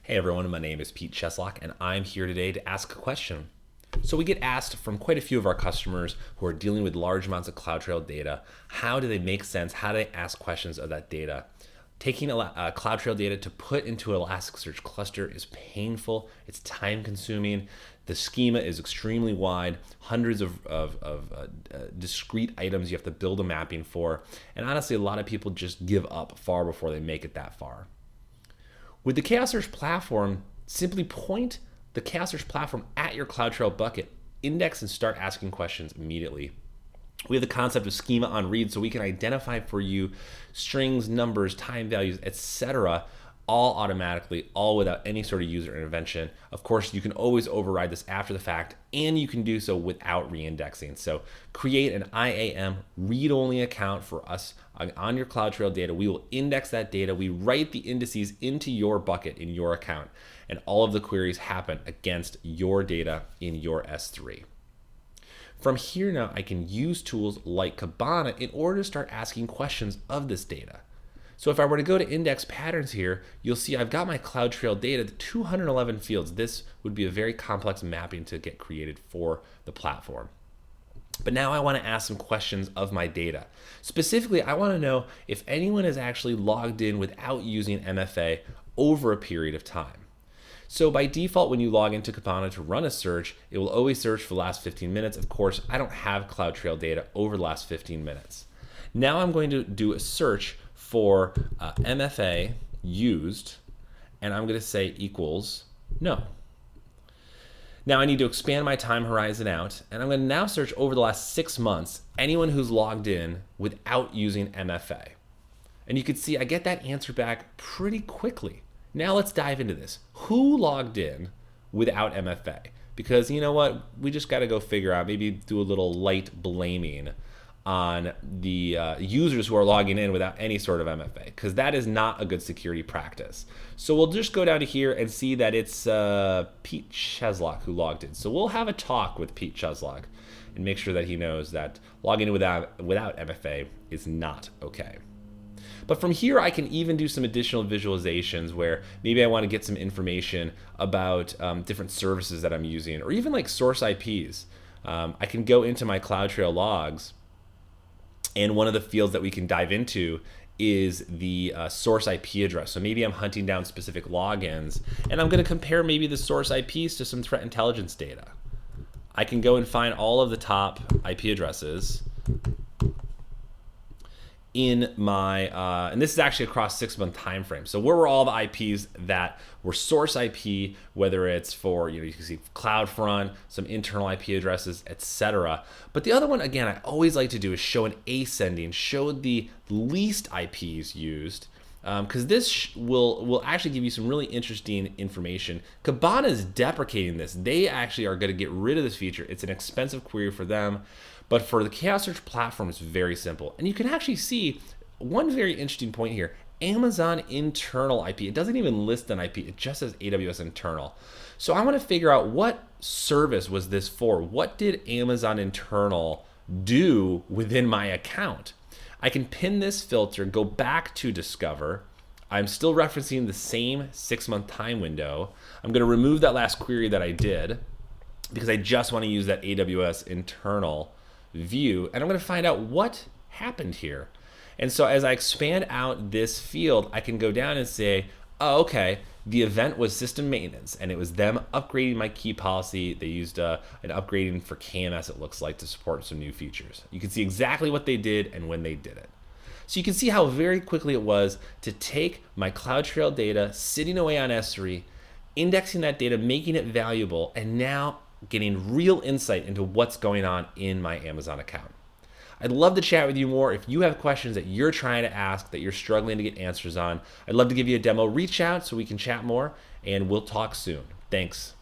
Hey everyone, my name is Pete Cheslock and I'm here today to ask a question. So we get asked from quite a few of our customers who are dealing with large amounts of Cloudtrail data, how do they make sense? How do they ask questions of that data? Taking Cloudtrail data to put into an Elasticsearch cluster is painful, it's time consuming, the schema is extremely wide, hundreds of discrete items you have to build a mapping for, and honestly a lot of people just give up far before they make it that far. With the ChaosSearch platform, simply point the ChaosSearch platform at your Cloudtrail bucket, index and start asking questions immediately. We have the concept of schema on read, so we can identify for you strings, numbers, time values, etc., all automatically, all without any sort of user intervention. Of course, you can always override this after the fact, and you can do so without reindexing. So create an IAM read-only account for us on your Cloudtrail data. We will index that data. We write the indices into your bucket in your account, and all of the queries happen against your data in your S3. From here now, I can use tools like Kibana in order to start asking questions of this data. So if I were to go to index patterns here, you'll see I've got my Cloudtrail data, 211 fields. This would be a very complex mapping to get created for the platform. But now I want to ask some questions of my data. Specifically, I want to know if anyone is actually logged in without using MFA over a period of time. So by default, when you log into Kibana to run a search, it will always search for the last 15 minutes. Of course, I don't have Cloudtrail data over the last 15 minutes. Now I'm going to do a search for MFA used, and I'm going to say equals no. Now I need to expand my time horizon out, and I'm going to now search over the last 6 months, anyone who's logged in without using MFA. And you can see I get that answer back pretty quickly. Now let's dive into this. Who logged in without MFA? Because you know what? We just got to go figure out, maybe do a little light blaming on the users who are logging in without any sort of MFA, because that is not a good security practice. So we'll just go down to here and see that it's Pete Cheslock who logged in. So we'll have a talk with Pete Cheslock and make sure that he knows that logging in without MFA is not okay. But from here, I can even do some additional visualizations where maybe I want to get some information about different services that I'm using, or even like source IPs. I can go into my Cloudtrail logs, and one of the fields that we can dive into is the source IP address. So maybe I'm hunting down specific logins, and I'm going to compare maybe the source IPs to some threat intelligence data. I can go and find all of the top IP addresses in my, and this is actually across 6-month time frame. So where were all the IPs that were source IP, whether it's for, you can see CloudFront, some internal IP addresses, etc. But the other one, again, I always like to do is show an ascending, show the least IPs used, because this will actually give you some really interesting information. Kibana is deprecating this. They actually are going to get rid of this feature. It's an expensive query for them. But for the ChaosSearch platform, it's very simple. And you can actually see one very interesting point here. Amazon internal IP. It doesn't even list an IP. It just says AWS internal. So I want to figure out what service was this for. What did Amazon internal do within my account? I can pin this filter, go back to Discover. I'm still referencing the same 6-month time window. I'm going to remove that last query that I did because I just want to use that AWS internal view, and I'm going to find out what happened here. And so as I expand out this field, I can go down and say, oh, okay, the event was system maintenance, and it was them upgrading my key policy. They used an upgrading for KMS, it looks like, to support some new features. You can see exactly what they did and when they did it. So you can see how very quickly it was to take my Cloudtrail data sitting away on S3, indexing that data, making it valuable, and now getting real insight into what's going on in my Amazon account. I'd love to chat with you more. If you have questions that you're trying to ask, that you're struggling to get answers on, I'd love to give you a demo. Reach out so we can chat more, and we'll talk soon. Thanks.